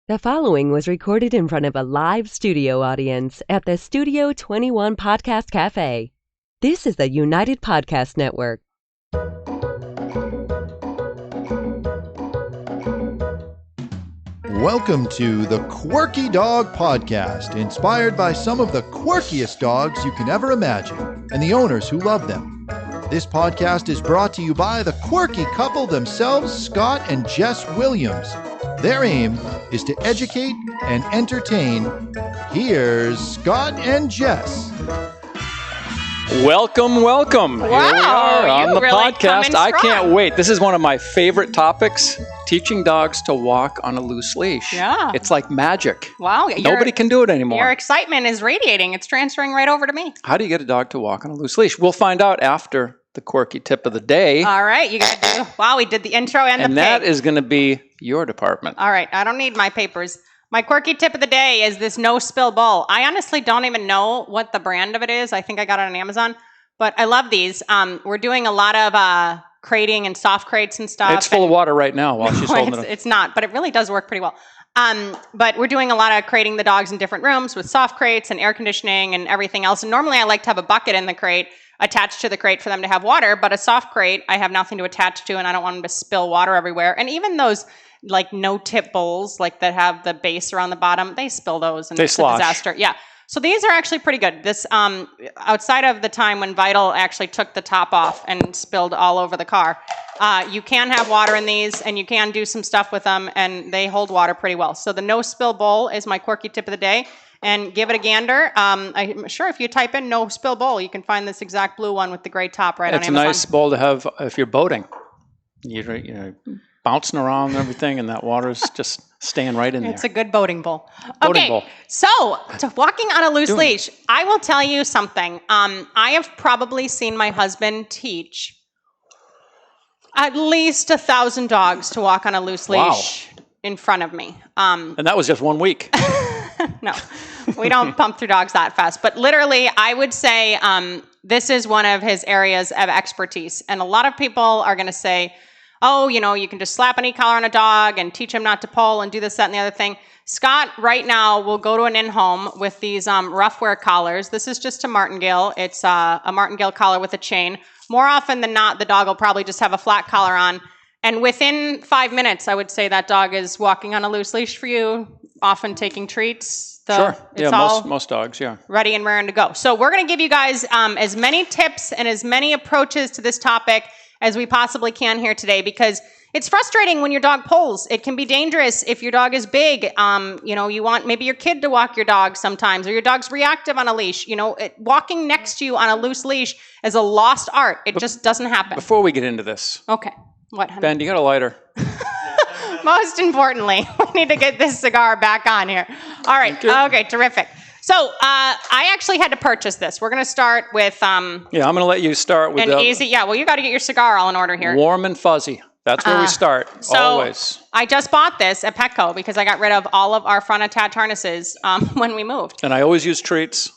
The following was recorded in front of a live studio audience at the Studio 21 Podcast Cafe. This is the United Podcast Network. Welcome to the Quirky Dog Podcast, inspired by some of the quirkiest dogs you can ever imagine and the owners who love them. This podcast is brought to you by the quirky couple themselves, Scott and Jess Williams. Their aim is to educate and entertain. Here's Scott and Jess. Welcome. Wow, Here we are on the really podcast. I can't wait. This is one of my favorite topics, teaching dogs to walk on a loose leash. Yeah. It's like magic. Wow. Nobody can do it anymore. Your excitement is radiating. It's transferring right over to me. How do you get a dog to walk on a loose leash? We'll find out after the quirky tip of the day. All right. You got to do. Wow, we did the intro and the And that is going to be your department. All right. I don't need my papers. My quirky tip of the day is this no spill bowl. I honestly don't even know what the brand of it is. I think I got it on Amazon, but I love these. We're doing a lot of crating and soft crates and stuff. It's full of water right now while she's holding it. It's not, but it really does work pretty well. But we're doing a lot of crating the dogs in different rooms with soft crates and air conditioning and everything else. And normally I like to have a bucket in the crate attached to the crate for them to have water, but a soft crate I have nothing to attach to and I don't want them to spill water everywhere. And even those like no-tip bowls like that have the base around the bottom, they spill those and it's a disaster. Yeah. So these are actually pretty good. This outside of the time when Vital actually took the top off and spilled all over the car, you can have water in these and you can do some stuff with them and they hold water pretty well. So the no spill bowl is my quirky tip of the day. And give it a gander. I'm sure if you type in no spill bowl, you can find this exact blue one with the gray top right on Amazon. It's a nice bowl to have if you're boating. You're bouncing around and everything, and that water's just staying right in there. It's a good boating bowl. Boating bowl. So walking on a loose leash, I will tell you something. I have probably seen my husband teach at least 1,000 dogs to walk on a loose leash in front of me. And that was just 1 week. No, we don't pump through dogs that fast. But literally, I would say this is one of his areas of expertise. And a lot of people are going to say, oh, you can just slap an e-collar on a dog and teach him not to pull and do this, that, and the other thing. Scott, right now, will go to an in-home with these rough wear collars. This is just a martingale. It's a martingale collar with a chain. More often than not, the dog will probably just have a flat collar on. And within 5 minutes, I would say that dog is walking on a loose leash for you, often taking treats. Sure. Yeah, most dogs, yeah. Ready and raring to go. So we're going to give you guys as many tips and as many approaches to this topic as we possibly can here today, because it's frustrating when your dog pulls. It can be dangerous if your dog is big. You want maybe your kid to walk your dog sometimes, or your dog's reactive on a leash. Walking next to you on a loose leash is a lost art. It just doesn't happen. Before we get into this. Okay. What, honey? Ben, you got a lighter? Most importantly, we need to get this cigar back on here. All right. Okay, terrific. So I actually had to purchase this. We're going to start with... I'm going to let you start with easy... Yeah, well, you got to get your cigar all in order here. Warm and fuzzy. That's where we start, always. I just bought this at Petco because I got rid of all of our front attach harnesses when we moved. And I always use treats.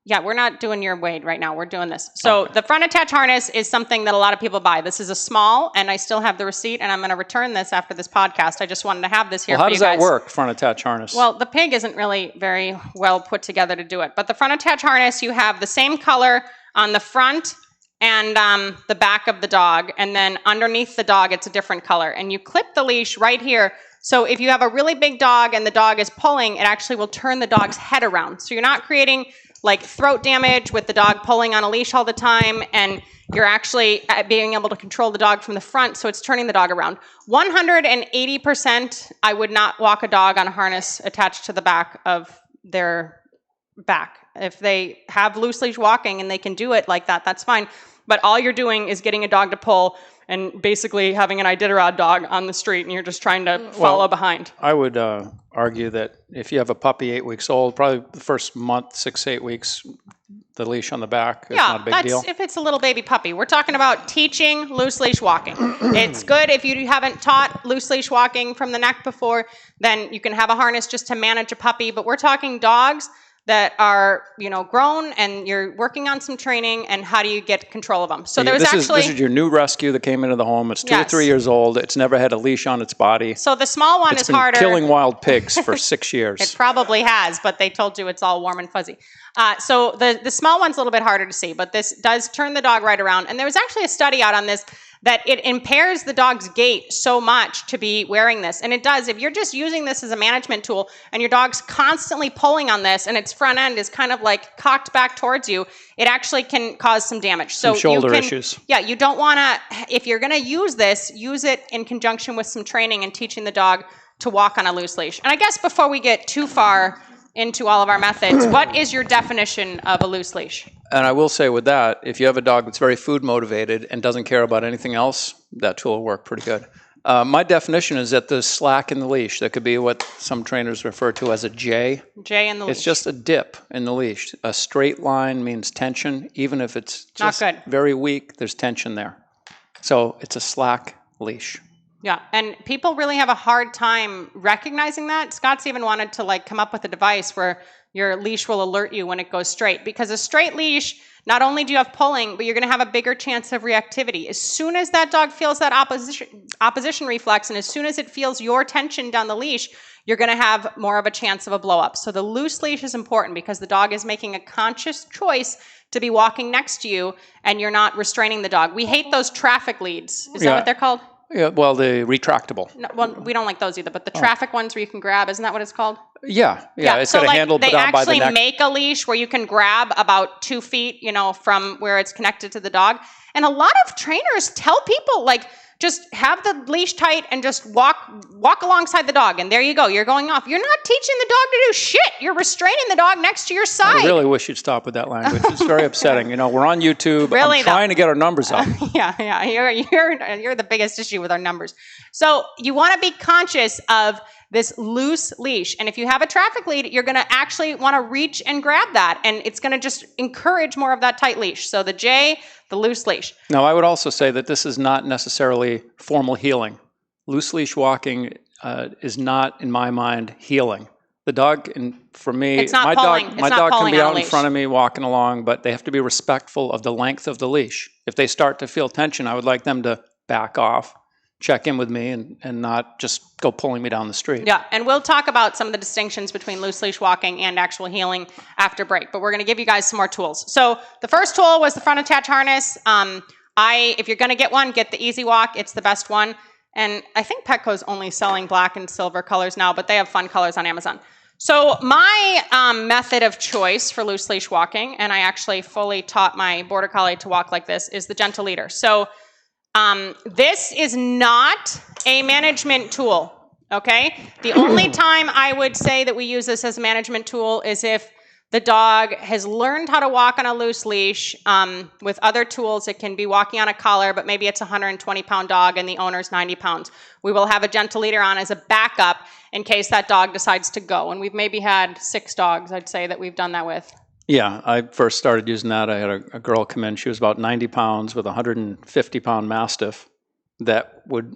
Yeah, we're not doing your Wade right now. We're doing this. So The front attach harness is something that a lot of people buy. This is a small, and I still have the receipt, and I'm going to return this after this podcast. I just wanted to have this here for you guys. How does that work, front attach harness? Well, the pig isn't really very well put together to do it. But the front attach harness, you have the same color on the front and the back of the dog, and then underneath the dog, it's a different color. And you clip the leash right here. So if you have a really big dog and the dog is pulling, it actually will turn the dog's head around. So you're not creating like throat damage with the dog pulling on a leash all the time, and you're actually being able to control the dog from the front, so it's turning the dog around. 180%, I would not walk a dog on a harness attached to the back of their back. If they have loose leash walking and they can do it like that, that's fine. But all you're doing is getting a dog to pull and basically having an Iditarod dog on the street, and you're just trying to follow behind. I would argue that if you have a puppy 8 weeks old, probably the first month, 6 to 8 weeks, the leash on the back is not a big deal. If it's a little baby puppy. We're talking about teaching loose leash walking. It's good if you haven't taught loose leash walking from the neck before, then you can have a harness just to manage a puppy. But we're talking dogs that are, grown, and you're working on some training, and how do you get control of them? So there was this is your new rescue that came into the home. It's 2 or 3 years old. It's never had a leash on its body. So the small one is harder. It's been killing wild pigs for 6 years. It probably has, but they told you it's all warm and fuzzy. So the small one's a little bit harder to see, but this does turn the dog right around. And there was actually a study out on this, that it impairs the dog's gait so much to be wearing this. And it does. If you're just using this as a management tool and your dog's constantly pulling on this and its front end is kind of like cocked back towards you, it actually can cause some damage. So some shoulder issues. Yeah, you don't want to, if you're going to use this, use it in conjunction with some training and teaching the dog to walk on a loose leash. And I guess before we get too far into all of our methods, what is your definition of a loose leash? And I will say with that, if you have a dog that's very food motivated and doesn't care about anything else, that tool will work pretty good. My definition is that the slack in the leash, that could be what some trainers refer to as a J. J in the leash. It's just a dip in the leash. A straight line means tension. Even if it's just very weak, there's tension there. So it's a slack leash. Yeah, and people really have a hard time recognizing that. Scott's even wanted to come up with a device where your leash will alert you when it goes straight, because a straight leash, not only do you have pulling, but you're going to have a bigger chance of reactivity. As soon as that dog feels that opposition reflex, and as soon as it feels your tension down the leash, you're going to have more of a chance of a blow up. So the loose leash is important because the dog is making a conscious choice to be walking next to you, and you're not restraining the dog. We hate those traffic leads. Is that what they're called? Yeah, well, the retractable. No, well, we don't like those either, but the traffic ones where you can grab, isn't that what it's called? Yeah. It's got a handle put down by the neck. They actually make a leash where you can grab about 2 feet, from where it's connected to the dog. And a lot of trainers tell people, just have the leash tight and just walk alongside the dog, and there you go. You're going off. You're not teaching the dog to do shit. You're restraining the dog next to your side. I really wish you'd stop with that language. It's very upsetting. We're on YouTube. Really, I'm trying to get our numbers up. Yeah. You're the biggest issue with our numbers. So you want to be conscious of this loose leash. And if you have a traffic lead, you're going to actually want to reach and grab that. And it's going to just encourage more of that tight leash. So the J, the loose leash. Now, I would also say that this is not necessarily formal healing. Loose leash walking is not, in my mind, healing. The dog, and for me, it's not my pulling. dog, my dog can be out in front of me walking along, but they have to be respectful of the length of the leash. If they start to feel tension, I would like them to back off, check in with me, and not just go pulling me down the street. Yeah, and we'll talk about some of the distinctions between loose leash walking and actual healing after break, but we're going to give you guys some more tools. So the first tool was the front attach harness. If you're going to get one, get the Easy Walk. It's the best one. And I think Petco's only selling black and silver colors now, but they have fun colors on Amazon. So my method of choice for loose leash walking, and I actually fully taught my Border Collie to walk like this, is the gentle leader. So this is not a management tool, okay? The only time I would say that we use this as a management tool is if the dog has learned how to walk on a loose leash. With other tools, it can be walking on a collar, but maybe it's a 120-pound dog and the owner's 90 pounds. We will have a gentle leader on as a backup in case that dog decides to go. And we've maybe had 6 dogs, I'd say, that we've done that with. Yeah, I first started using that. I had a girl come in. She was about 90 pounds with a 150-pound Mastiff that would,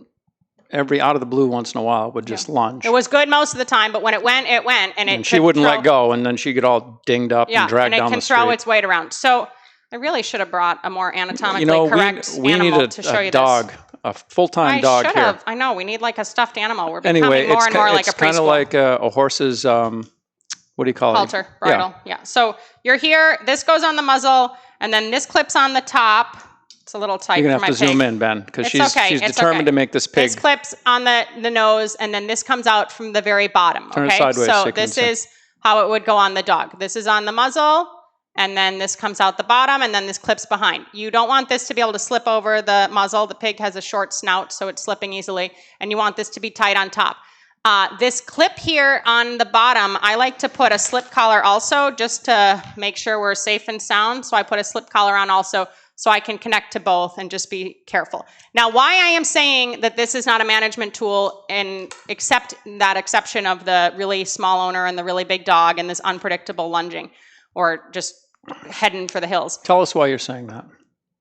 out of the blue once in a while, would just lunge. It was good most of the time, but when it went, it went. And she wouldn't let go, and then she'd get all dinged up and dragged down the street. And it can throw its weight around. So I really should have brought a more anatomically correct animal to show you dog, this. A full-time dog here. I should have. I know. We need a stuffed animal. We're becoming more and more like a preschool. It's kind of like a horse's... what do you call it? Halter, bridle, yeah. So you're here, this goes on the muzzle, and then this clips on the top. It's a little tight for my pig. You're going to have to zoom in, Ben, because she's determined to make this pig. This clips on the nose, and then this comes out from the very bottom, Turn it sideways. So this is how it would go on the dog. This is on the muzzle, and then this comes out the bottom, and then this clips behind. You don't want this to be able to slip over the muzzle. The pig has a short snout, so it's slipping easily, and you want this to be tight on top. This clip here on the bottom, I like to put a slip collar also, just to make sure we're safe and sound. So I put a slip collar on also, so I can connect to both and just be careful. Now, why I am saying that this is not a management tool, and except that exception of the really small owner and the really big dog and this unpredictable lunging or just heading for the hills. Tell us why you're saying that.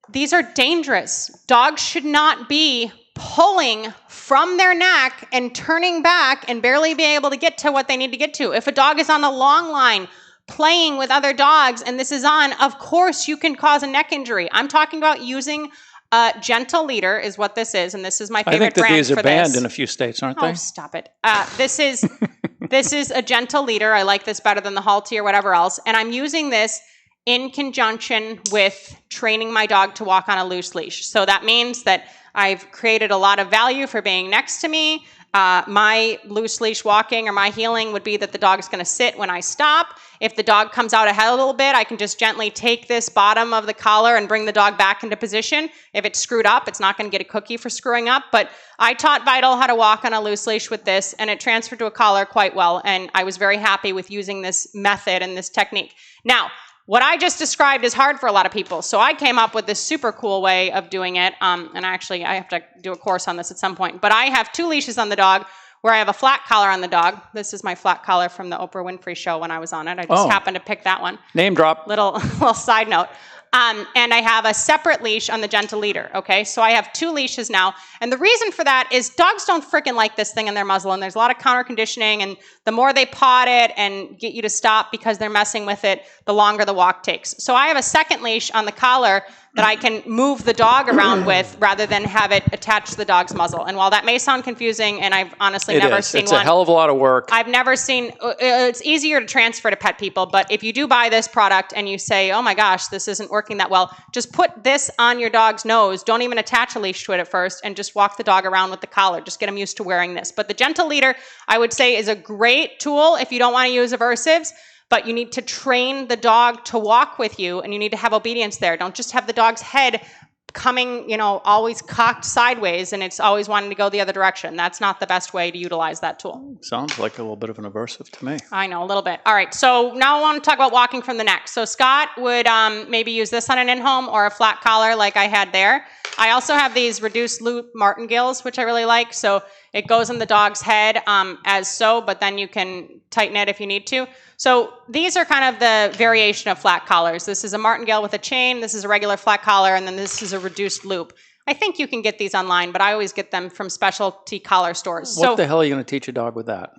These are dangerous. Dogs should not be pulling from their neck and turning back and barely being able to get to what they need to get to. If a dog is on a long line, playing with other dogs and this is on, of course you can cause a neck injury. I'm talking about using a gentle leader is what this is, and this is my favorite brand for this. I think that these are banned in a few states, aren't they? Oh, stop it. This is a gentle leader. I like this better than the Halti or whatever else, and I'm using this in conjunction with training my dog to walk on a loose leash. So that means that I've created a lot of value for being next to me. My loose leash walking or my heeling would be that the dog is going to sit when I stop. If the dog comes out ahead a little bit, I can just gently take this bottom of the collar and bring the dog back into position. If it's screwed up, it's not going to get a cookie for screwing up. But I taught Vital how to walk on a loose leash with this, and it transferred to a collar quite well. And I was very happy with using this method and this technique. Now, what I just described is hard for a lot of people. So I came up with this super cool way of doing it. And actually, I have to do a course on this at some point. But I have 2 leashes on the dog where I have a flat collar on the dog. This is my flat collar from the Oprah Winfrey show when I was on it. I just happened to pick that one. Name drop. Little side note. And I have a separate leash on the gentle leader, okay? So I have 2 leashes now. And the reason for that is dogs don't freaking like this thing in their muzzle, and there's a lot of counter conditioning, and the more they paw it and get you to stop because they're messing with it, the longer the walk takes. So I have a second leash on the collar that I can move the dog around with rather than have it attached to the dog's muzzle. And while that may sound confusing, and I've honestly never seen one. It's a hell of a lot of work. I've never seen, it's easier to transfer to pet people, but if you do buy this product and you say, oh my gosh, this isn't working that well, just put this on your dog's nose. Don't even attach a leash to it at first, and just walk the dog around with the collar. Just get them used to wearing this. But the gentle leader, I would say, is a great tool if you don't want to use aversives. But you need to train the dog to walk with you, and you need to have obedience there. Don't just have the dog's head coming, always cocked sideways, and it's always wanting to go the other direction. That's not the best way to utilize that tool. Sounds like a little bit of an aversive to me. I know, a little bit. All right, so now I want to talk about walking from the neck. So Scott would maybe use this on an in-home or a flat collar like I had there. I also have these reduced loop martingales, which I really like. So it goes in the dog's head as so, but then you can tighten it if you need to. So these are kind of the variation of flat collars. This is a martingale with a chain. This is a regular flat collar, and then this is a reduced loop. I think you can get these online, but I always get them from specialty collar stores. What the hell are you going to teach a dog with that?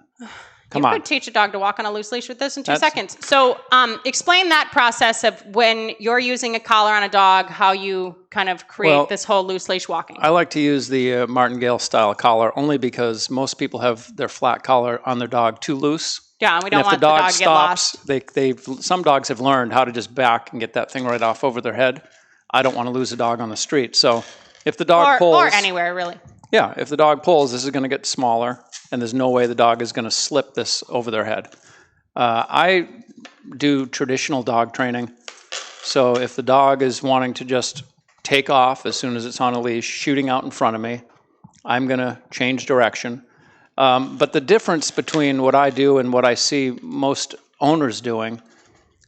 Come on. You could teach a dog to walk on a loose leash with this in 2 seconds. So explain that process of when you're using a collar on a dog, how you kind of create this whole loose leash walking. I like to use the martingale style collar only because most people have their flat collar on their dog too loose. Yeah, and we don't want the dog to get lost. Some dogs have learned how to just back and get that thing right off over their head. I don't want to lose a dog on the street. So if the dog pulls... Or anywhere, really. Yeah, if the dog pulls, this is going to get smaller, and there's no way the dog is going to slip this over their head. I do traditional dog training. So if the dog is wanting to just take off as soon as it's on a leash, shooting out in front of me, I'm going to change direction. But the difference between what I do and what I see most owners doing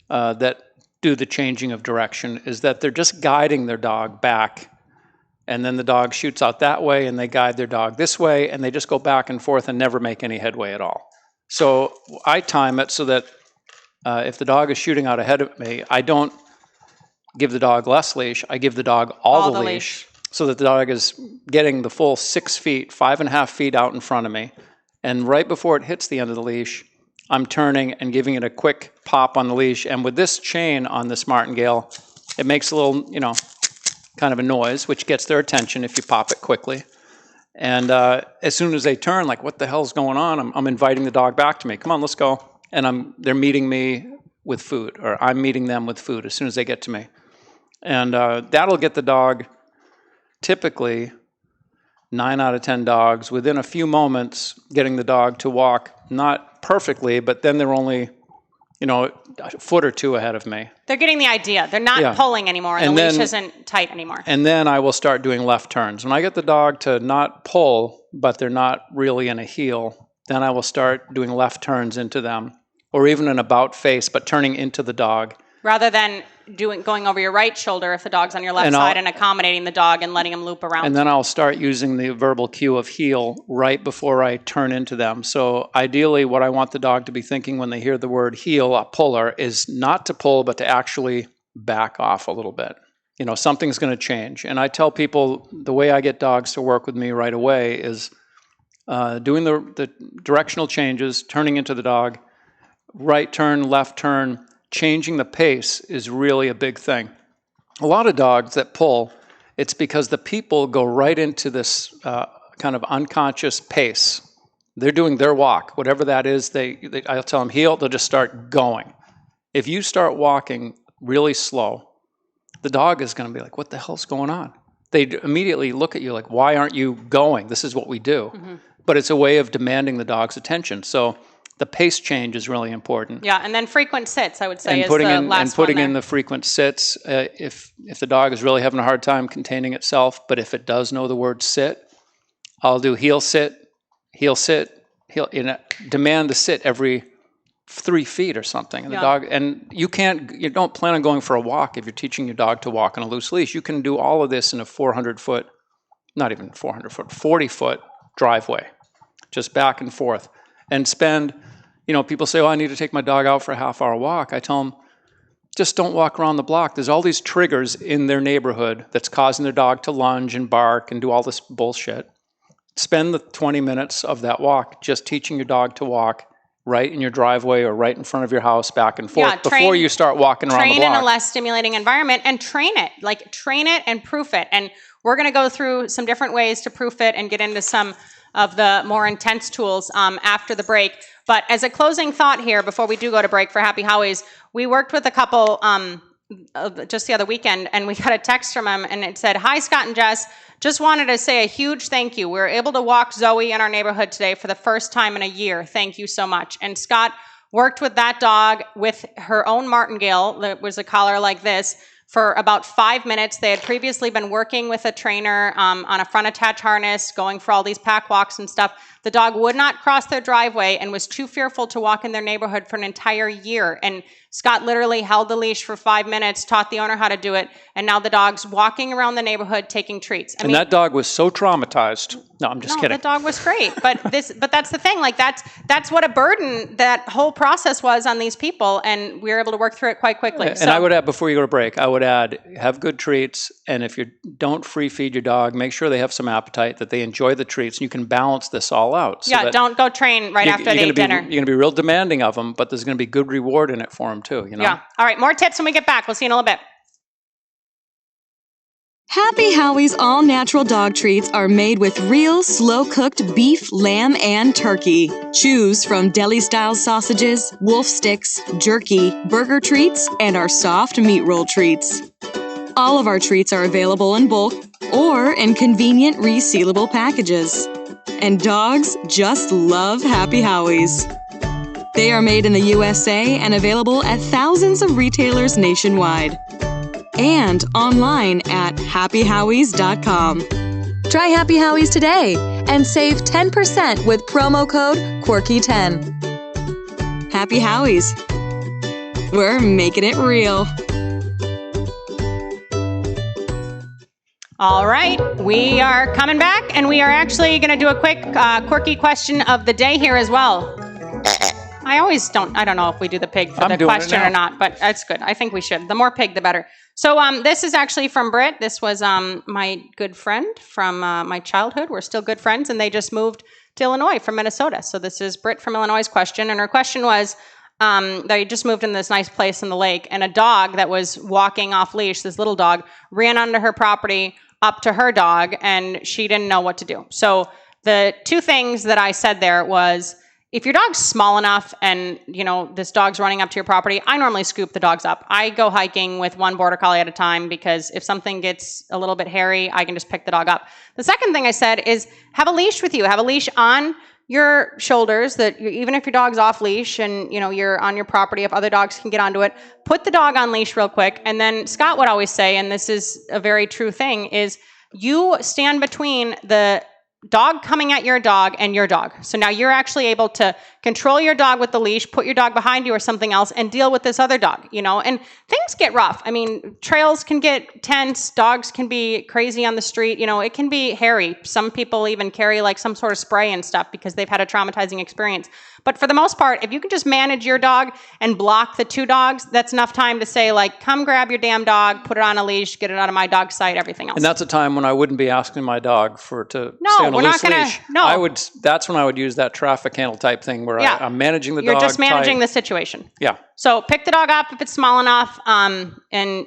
that do the changing of direction is that they're just guiding their dog back, and then the dog shoots out that way, and they guide their dog this way, and they just go back and forth and never make any headway at all. So I time it so that if the dog is shooting out ahead of me, I don't give the dog less leash, I give the dog all the leash. So that the dog is getting the full 6 feet, 5.5 feet out in front of me. And right before it hits the end of the leash, I'm turning and giving it a quick pop on the leash. And with this chain on this martingale, it makes a little, kind of a noise, which gets their attention if you pop it quickly. And as soon as they turn, like, what the hell's going on? I'm inviting the dog back to me. Come on, let's go. And they're meeting me with food, or I'm meeting them with food as soon as they get to me. And that'll get the dog... Typically, 9 out of 10 dogs, within a few moments, getting the dog to walk, not perfectly, but then they're only, a foot or two ahead of me. They're getting the idea. They're not pulling anymore, and the leash isn't tight anymore. And then I will start doing left turns. When I get the dog to not pull, but they're not really in a heel, then I will start doing left turns into them, or even an about face, but turning into the dog. Rather than going over your right shoulder if the dog's on your left side and accommodating the dog and letting him loop around. And then I'll start using the verbal cue of heel right before I turn into them. So ideally what I want the dog to be thinking when they hear the word heel, a puller, is not to pull, but to actually back off a little bit. Something's going to change. And I tell people the way I get dogs to work with me right away is doing the directional changes, turning into the dog, right turn, left turn, changing the pace is really a big thing. A lot of dogs that pull, it's because the people go right into this kind of unconscious pace. They're doing their walk, whatever that is. I'll tell them heel, they'll just start going. If you start walking really slow, the dog is going to be like, what the hell's going on? They immediately look at you like, why aren't you going? This is what we do. Mm-hmm. But it's a way of demanding the dog's attention. So the pace change is really important. Yeah, and then frequent sits, I would say, and is putting the in, last and putting one in the frequent sits. If the dog is really having a hard time containing itself, but if it does know the word sit, I'll do heel sit, heel, demand the sit every 3 feet or something. And the dog, and you don't plan on going for a walk if you're teaching your dog to walk on a loose leash. You can do all of this in a 400-foot, not even 400-foot, 40-foot driveway, just back and forth, and spend. People say, "Oh, I need to take my dog out for a half-hour walk." I tell them, just don't walk around the block. There's all these triggers in their neighborhood that's causing their dog to lunge and bark and do all this bullshit. Spend the 20 minutes of that walk just teaching your dog to walk right in your driveway or right in front of your house, back and forth, before you start walking around the block. Train in a less stimulating environment and train it and proof it. And we're going to go through some different ways to proof it and get into some of the more intense tools after the break. But as a closing thought here, before we do go to break for Happy Howies, we worked with a couple just the other weekend, and we got a text from him, and it said, "Hi, Scott and Jess. Just wanted to say a huge thank you. We were able to walk Zoe in our neighborhood today for the first time in a year. Thank you so much." And Scott worked with that dog with her own martingale, that was a collar like this, for about 5 minutes. They had previously been working with a trainer on a front attach harness, going for all these pack walks and stuff. The dog would not cross their driveway and was too fearful to walk in their neighborhood for an entire year. And Scott literally held the leash for 5 minutes, taught the owner how to do it, and now the dog's walking around the neighborhood taking treats. I mean, that dog was so traumatized. No, I'm just kidding. The dog was great, but that's the thing. Like that's what a burden that whole process was on these people, and we were able to work through it quite quickly. And I would add, before you go to break, I would add, have good treats, and if you don't free feed your dog, make sure they have some appetite, that they enjoy the treats, and you can balance this all out. So don't go train right after they eat dinner. You're going to be real demanding of them, but there's going to be good reward in it for them too. Yeah. All right, more tips when we get back. We'll see you in a little bit. Happy Howie's all-natural dog treats are made with real, slow-cooked beef, lamb, and turkey. Choose from deli-style sausages, wolf sticks, jerky, burger treats, and our soft meat roll treats. All of our treats are available in bulk or in convenient resealable packages. And dogs just love Happy Howie's. They are made in the USA and available at thousands of retailers nationwide. And online at happyhowies.com. Try Happy Howie's today and save 10% with promo code Quirky10. Happy Howie's. We're making it real. All right, we are coming back, and we are actually going to do a quick quirky question of the day here as well. I don't know if we do the pig for the question or not, but that's good. I think we should. The more pig, the better. So this is actually from Britt. This was my good friend from my childhood. We're still good friends, and they just moved to Illinois from Minnesota. So this is Britt from Illinois' question, and her question was, they just moved in this nice place in the lake, and a dog that was walking off leash, this little dog, ran onto her property up to her dog, and she didn't know what to do. So the two things that I said there was, if your dog's small enough and, this dog's running up to your property, I normally scoop the dogs up. I go hiking with one border collie at a time, because if something gets a little bit hairy, I can just pick the dog up. The second thing I said is have a leash with you. Have a leash on your shoulders, that even if your dog's off leash and, you're on your property, if other dogs can get onto it, put the dog on leash real quick. And then Scott would always say, and this is a very true thing, is you stand between the dog coming at your dog and your dog. So now you're actually able to control your dog with the leash, put your dog behind you or something else, and deal with this other dog, and things get rough. I mean, trails can get tense, dogs can be crazy on the street, it can be hairy. Some people even carry like some sort of spray and stuff because they've had a traumatizing experience. But for the most part, if you can just manage your dog and block the two dogs, that's enough time to say, like, come grab your damn dog, put it on a leash, get it out of my dog's sight, everything else. And that's a time when I wouldn't be asking my dog to stay on a loose leash. No. That's when I would use that traffic handle type thing where where Yeah. I'm managing the dog. You're just managing tight. the situation. Yeah. So pick the dog up if it's small enough, and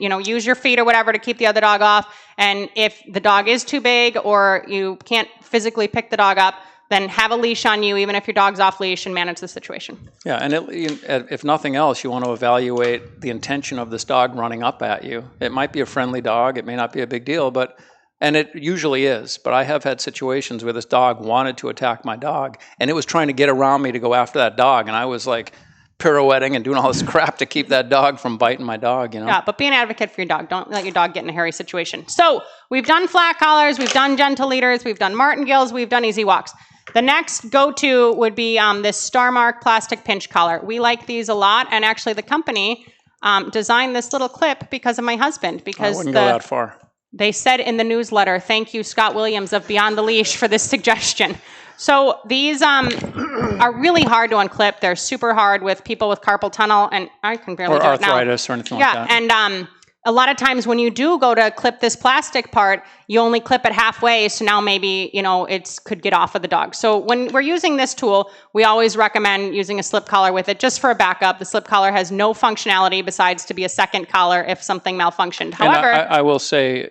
use your feet or whatever to keep the other dog off. And if the dog is too big or you can't physically pick the dog up, then have a leash on you, even if your dog's off leash, and manage the situation. Yeah, and if nothing else, you want to evaluate the intention of this dog running up at you. It might be a friendly dog. It may not be a big deal, and it usually is. But I have had situations where this dog wanted to attack my dog, and it was trying to get around me to go after that dog, and I was like pirouetting and doing all this crap to keep that dog from biting my dog, Yeah, but be an advocate for your dog. Don't let your dog get in a hairy situation. So we've done flat collars, we've done gentle leaders, we've done martingales, we've done easy walks. The next go-to would be this Star Mark plastic pinch collar. We like these a lot, and actually the company designed this little clip because of my husband. Because I wouldn't go that far. They said in the newsletter, "Thank you, Scott Williams of Beyond the Leash, for this suggestion." So these are really hard to unclip. They're super hard with people with carpal tunnel, and I can barely do it now. Or arthritis or anything like that. Yeah, and a lot of times when you do go to clip this plastic part, you only clip it halfway, so now maybe, it could get off of the dog. So when we're using this tool, we always recommend using a slip collar with it just for a backup. The slip collar has no functionality besides to be a second collar if something malfunctioned. However, and I will say,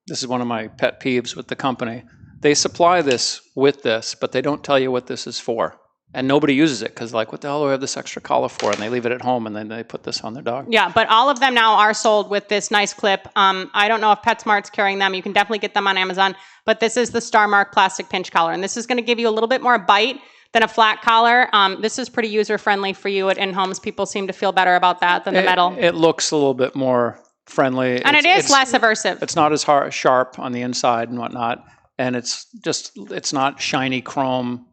this is one of my pet peeves with the company. They supply this with this, but they don't tell you what this is for. And nobody uses it because, what the hell do I have this extra collar for? And they leave it at home, and then they put this on their dog. Yeah, but all of them now are sold with this nice clip. I don't know if PetSmart's carrying them. You can definitely get them on Amazon. But this is the Star Mark plastic pinch collar. And this is going to give you a little bit more bite than a flat collar. This is pretty user-friendly for you at in-homes. People seem to feel better about that than the metal. It looks a little bit more friendly. And it's less aversive. It's not as sharp on the inside and whatnot. And it's not shiny chrome.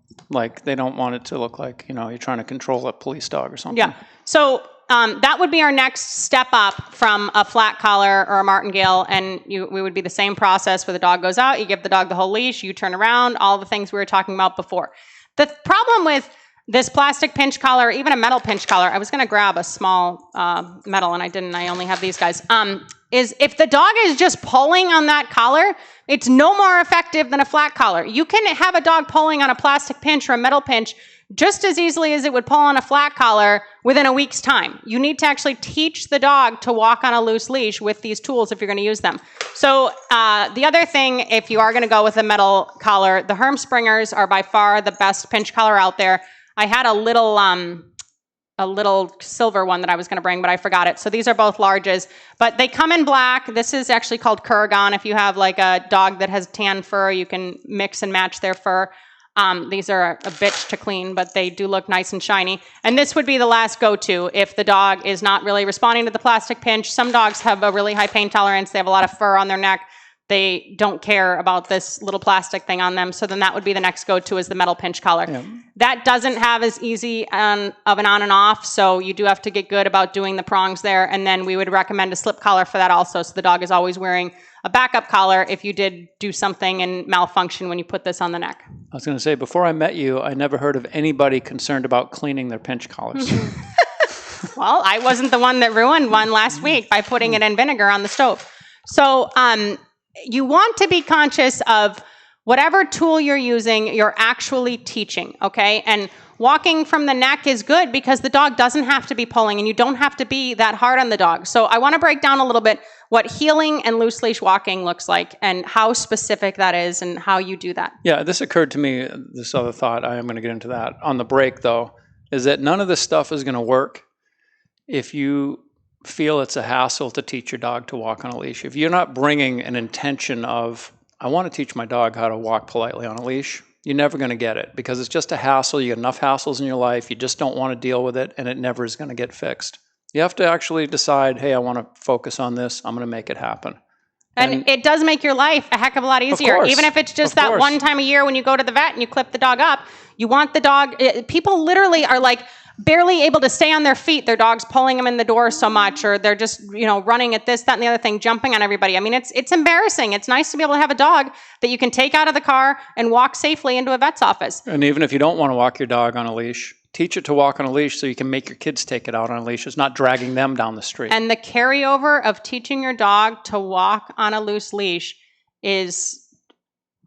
They don't want it to look like, you're trying to control a police dog or something. Yeah. So that would be our next step up from a flat collar or a martingale. And we would be the same process where the dog goes out, you give the dog the whole leash, you turn around, all the things we were talking about before. The problem with this plastic pinch collar, or even a metal pinch collar, I was going to grab a small metal and I didn't. I only have these guys. Is if the dog is just pulling on that collar, it's no more effective than a flat collar. You can have a dog pulling on a plastic pinch or a metal pinch just as easily as it would pull on a flat collar within a week's time. You need to actually teach the dog to walk on a loose leash with these tools if you're going to use them. So the other thing, if you are going to go with a metal collar, the Herm Springers are by far the best pinch collar out there. I had a little silver one that I was going to bring, but I forgot it. So these are both larges, but they come in black. This is actually called Kurgan. If you have a dog that has tan fur, you can mix and match their fur. These are a bitch to clean, but they do look nice and shiny. And this would be the last go-to if the dog is not really responding to the plastic pinch. Some dogs have a really high pain tolerance. They have a lot of fur on their neck. They don't care about this little plastic thing on them. So then that would be the next go-to is the metal pinch collar. Yeah. That doesn't have as easy of an on and off. So you do have to get good about doing the prongs there. And then we would recommend a slip collar for that also. So the dog is always wearing a backup collar if you did do something and malfunction when you put this on the neck. I was going to say, before I met you, I never heard of anybody concerned about cleaning their pinch collars. Well, I wasn't the one that ruined one last week by putting it in vinegar on the stove. So, you want to be conscious of whatever tool you're using, you're actually teaching, okay? And walking from the neck is good because the dog doesn't have to be pulling and you don't have to be that hard on the dog. So I want to break down a little bit what heeling and loose leash walking looks like and how specific that is and how you do that. Yeah, this occurred to me, this other thought, I am going to get into that on the break though, is that none of this stuff is going to work if you feel it's a hassle to teach your dog to walk on a leash. If you're not bringing an intention of, I want to teach my dog how to walk politely on a leash, you're never going to get it because it's just a hassle. You get enough hassles in your life. You just don't want to deal with it and it never is going to get fixed. You have to actually decide, hey, I want to focus on this. I'm going to make it happen. And it does make your life a heck of a lot easier. Even if it's just that one time a year when you go to the vet and you clip the dog up, you want the dog, people literally are barely able to stay on their feet. Their dog's pulling them in the door so much, or they're just, running at this, that, and the other thing, jumping on everybody. I mean, it's embarrassing. It's nice to be able to have a dog that you can take out of the car and walk safely into a vet's office. And even if you don't want to walk your dog on a leash, teach it to walk on a leash so you can make your kids take it out on a leash. It's not dragging them down the street. And the carryover of teaching your dog to walk on a loose leash is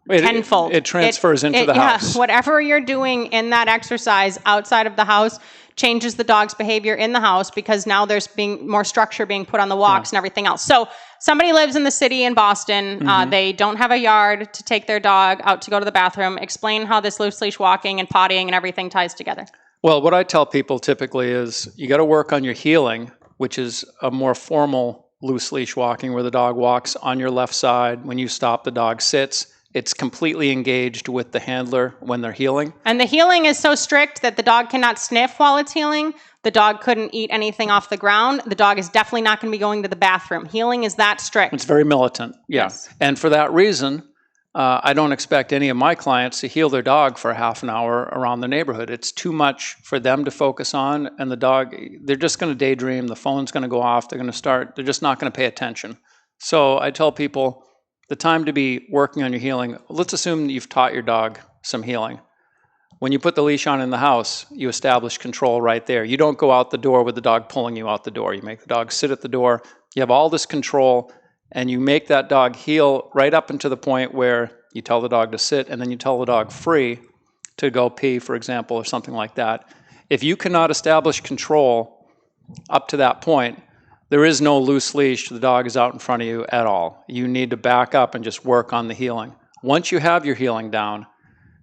tenfold. It transfers into the house. Yeah, whatever you're doing in that exercise outside of the house changes the dog's behavior in the house, because now there's being more structure being put on the walks and everything else. So somebody lives in the city in Boston. They don't have a yard to take their dog out to go to the bathroom. Explain how this loose leash walking and pottying and everything ties together. Well, what I tell people typically is you got to work on your heeling, which is a more formal loose leash walking where the dog walks on your left side. When you stop, the dog sits. It's completely engaged with the handler when they're heeling. And the heeling is so strict that the dog cannot sniff while it's heeling. The dog couldn't eat anything off the ground. The dog is definitely not going to be going to the bathroom. Heeling is that strict. It's very militant, yeah. Yes. And for that reason, I don't expect any of my clients to heel their dog for half an hour around the neighborhood. It's too much for them to focus on, and the dog, they're just going to daydream. The phone's going to go off. They're just not going to pay attention. So I tell people, the time to be working on your heeling, let's assume that you've taught your dog some heeling. When you put the leash on in the house, you establish control right there. You don't go out the door with the dog pulling you out the door. You make the dog sit at the door. You have all this control, and you make that dog heel right up until the point where you tell the dog to sit, and then you tell the dog free to go pee, for example, or something like that. If you cannot establish control up to that point, there is no loose leash. The dog is out in front of you at all. You need to back up and just work on the heeling. Once you have your heeling down,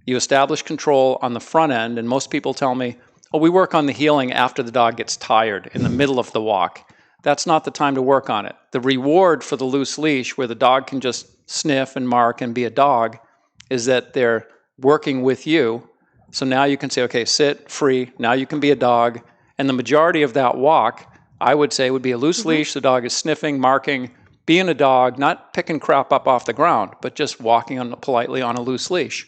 you establish control on the front end, and most people tell me, oh, we work on the heeling after the dog gets tired, in the middle of the walk. That's not the time to work on it. The reward for the loose leash, where the dog can just sniff and mark and be a dog, is that they're working with you. So now you can say, okay, sit, free, now you can be a dog. And the majority of that walk, I would say, would be a loose leash. The dog is sniffing, marking, being a dog, not picking crap up off the ground, but just walking politely on a loose leash.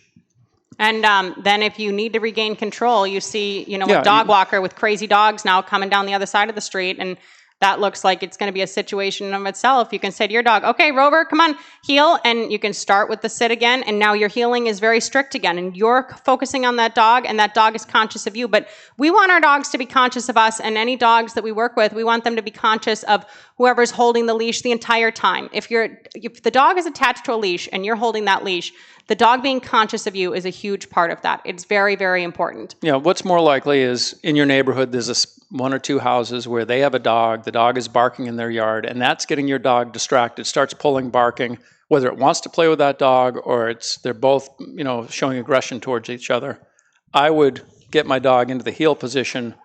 And then if you need to regain control, you see, a dog walker with crazy dogs now coming down the other side of the street, and that looks like it's going to be a situation of itself. You can say to your dog, okay, Rover, come on, heel. And you can start with the sit again. And now your heeling is very strict again. And you're focusing on that dog, and that dog is conscious of you. But we want our dogs to be conscious of us. And any dogs that we work with, we want them to be conscious of whoever's holding the leash the entire time. If the dog is attached to a leash and you're holding that leash, the dog being conscious of you is a huge part of that. It's very, very important. Yeah, what's more likely is in your neighborhood, there's one or two houses where they have a dog, the dog is barking in their yard, and that's getting your dog distracted, starts pulling, barking, whether it wants to play with that dog or they're both, showing aggression towards each other. I would get my dog into the heel position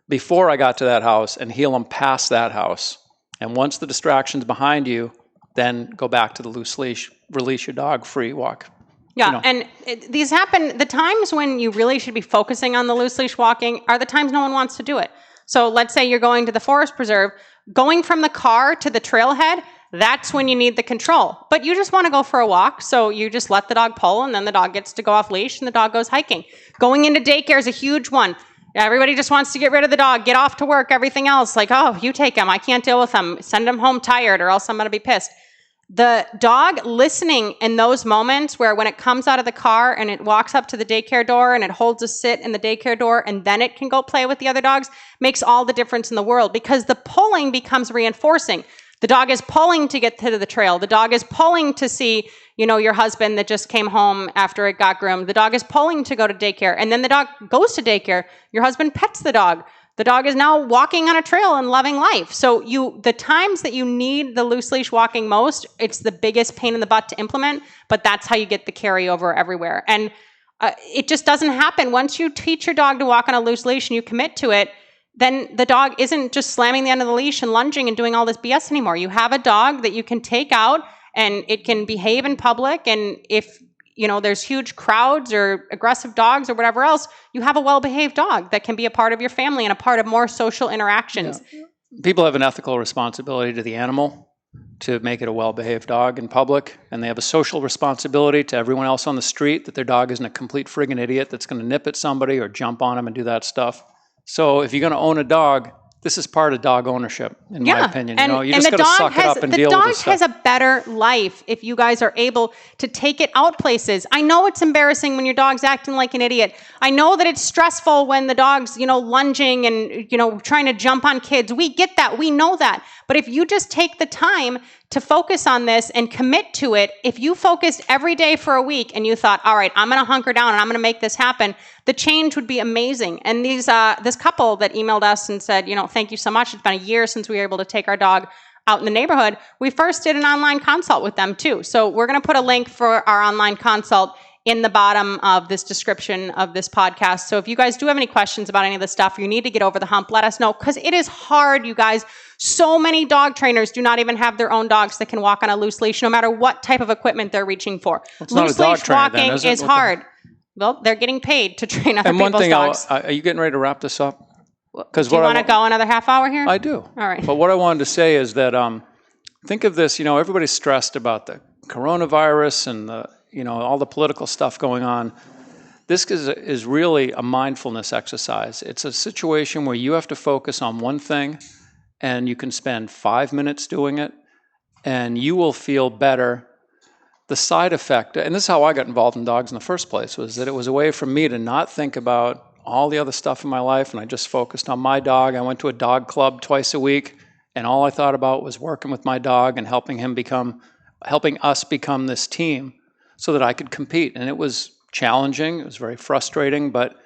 before I got to that house and heel them past that house. And once the distraction's behind you, then go back to the loose leash, release your dog, free walk. Yeah, and these happen, the times when you really should be focusing on the loose leash walking are the times no one wants to do it. So let's say you're going to the forest preserve, going from the car to the trailhead, that's when you need the control. But you just want to go for a walk, so you just let the dog pull, and then the dog gets to go off leash, and the dog goes hiking. Going into daycare is a huge one. Everybody just wants to get rid of the dog, get off to work, everything else. Like, oh, you take him, I can't deal with him. Send him home tired, or else I'm going to be pissed. The dog listening in those moments where when it comes out of the car and it walks up to the daycare door and it holds a sit in the daycare door and then it can go play with the other dogs makes all the difference in the world, because the pulling becomes reinforcing. The dog is pulling to get to the trail. The dog is pulling to see, your husband that just came home after it got groomed. The dog is pulling to go to daycare. And then the dog goes to daycare. Your husband pets the dog. The dog is now walking on a trail and loving life. So the times that you need the loose leash walking most, it's the biggest pain in the butt to implement, but that's how you get the carryover everywhere. And it just doesn't happen. Once you teach your dog to walk on a loose leash and you commit to it, then the dog isn't just slamming the end of the leash and lunging and doing all this BS anymore. You have a dog that you can take out and it can behave in public. And if there's huge crowds or aggressive dogs or whatever else, you have a well-behaved dog that can be a part of your family and a part of more social interactions. Yeah. People have an ethical responsibility to the animal to make it a well-behaved dog in public, and they have a social responsibility to everyone else on the street that their dog isn't a complete friggin' idiot that's going to nip at somebody or jump on them and do that stuff. So if you're going to own a dog, this is part of dog ownership, in my opinion. You just got to suck it up and deal with this stuff. The dog has a better life if you guys are able to take it out places. I know it's embarrassing when your dog's acting like an idiot. I know that it's stressful when the dog's, lunging and, trying to jump on kids. We get that. We know that. But if you just take the time to focus on this and commit to it. If you focused every day for a week and you thought, all right, I'm going to hunker down and I'm going to make this happen, the change would be amazing. And this couple that emailed us and said, thank you so much. It's been a year since we were able to take our dog out in the neighborhood. We first did an online consult with them too. So we're going to put a link for our online consult in the bottom of this description of this podcast. So if you guys do have any questions about any of this stuff, or you need to get over the hump, let us know, because it is hard, you guys. So many dog trainers do not even have their own dogs that can walk on a loose leash, no matter what type of equipment they're reaching for. It's not a dog leash trainer, walking then, is it? is hard. Well, they're getting paid to train other And one people's thing, dogs. are you getting ready to wrap this up? Do you want to go another half hour here? I do. All right. But what I wanted to say is that think of this, everybody's stressed about the coronavirus and all the political stuff going on. This is really a mindfulness exercise. It's a situation where you have to focus on one thing, and you can spend 5 minutes doing it, and you will feel better. The side effect, and this is how I got involved in dogs in the first place, was that it was a way for me to not think about all the other stuff in my life, and I just focused on my dog. I went to a dog club twice a week, and all I thought about was working with my dog and helping us become this team so that I could compete. And it was challenging, it was very frustrating, but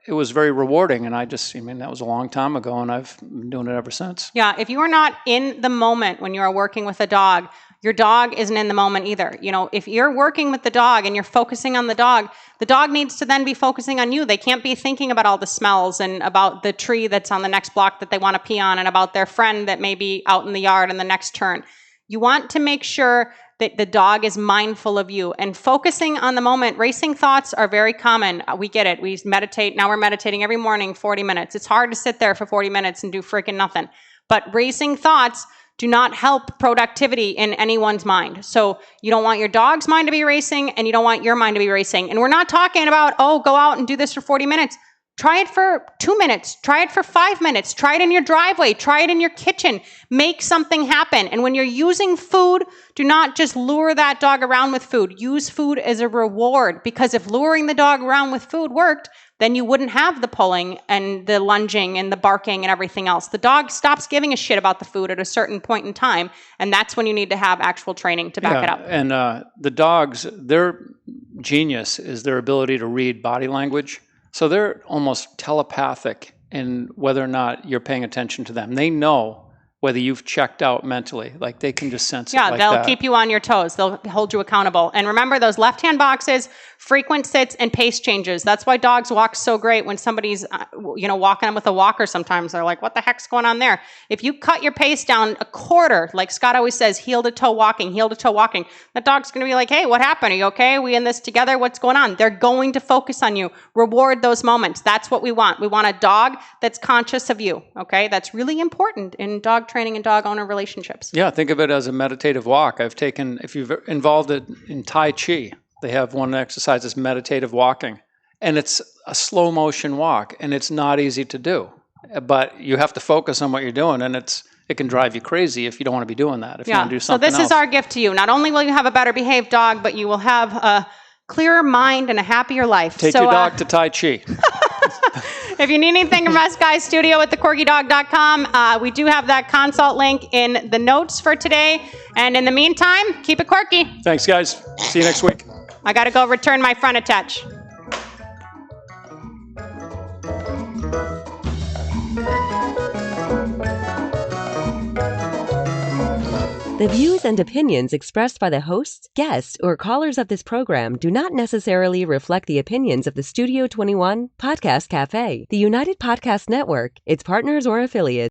it was very rewarding. And that was a long time ago, and I've been doing it ever since. Yeah, if you are not in the moment when you are working with a dog, your dog isn't in the moment either. If you're working with the dog and you're focusing on the dog needs to then be focusing on you. They can't be thinking about all the smells and about the tree that's on the next block that they want to pee on and about their friend that may be out in the yard in the next turn. You want to make sure that the dog is mindful of you and focusing on the moment. Racing thoughts are very common. We get it. We meditate. Now we're meditating every morning, 40 minutes. It's hard to sit there for 40 minutes and do freaking nothing. But racing thoughts do not help productivity in anyone's mind. So you don't want your dog's mind to be racing, and you don't want your mind to be racing. And we're not talking about, go out and do this for 40 minutes. Try it for 2 minutes. Try it for 5 minutes. Try it in your driveway. Try it in your kitchen. Make something happen. And when you're using food, do not just lure that dog around with food. Use food as a reward, because if luring the dog around with food worked, then you wouldn't have the pulling and the lunging and the barking and everything else. The dog stops giving a shit about the food at a certain point in time, and that's when you need to have actual training to back it up. And the dogs, their genius is their ability to read body language. So they're almost telepathic in whether or not you're paying attention to them. They know whether you've checked out mentally. Like, they can just sense it like that. Yeah, they'll keep you on your toes. They'll hold you accountable. And remember those left-hand boxes, frequent sits, and pace changes. That's why dogs walk so great when somebody's walking them with a walker sometimes. They're like, what the heck's going on there? If you cut your pace down a quarter, like Scott always says, heel to toe walking, that dog's going to be like, hey, what happened? Are you okay? Are we in this together? What's going on? They're going to focus on you. Reward those moments. That's what we want. We want a dog that's conscious of you, okay? That's really important in dog training and dog owner relationships. Yeah, think of it as a meditative walk. If you've involved it in Tai Chi, they have one exercise that's meditative walking. And it's a slow motion walk, and it's not easy to do. But you have to focus on what you're doing, and it can drive you crazy if you don't want to be doing that, if you want to do something else. So this is our gift to you. Not only will you have a better behaved dog, but you will have a clearer mind and a happier life. Take your dog to Tai Chi. If you need anything from us, guys, studio at thequirkydog.com. We do have that consult link in the notes for today. And in the meantime, keep it quirky. Thanks, guys. See you next week. I got to go return my front attach. The views and opinions expressed by the hosts, guests, or callers of this program do not necessarily reflect the opinions of the Studio 21 Podcast Cafe, the United Podcast Network, its partners, or affiliates.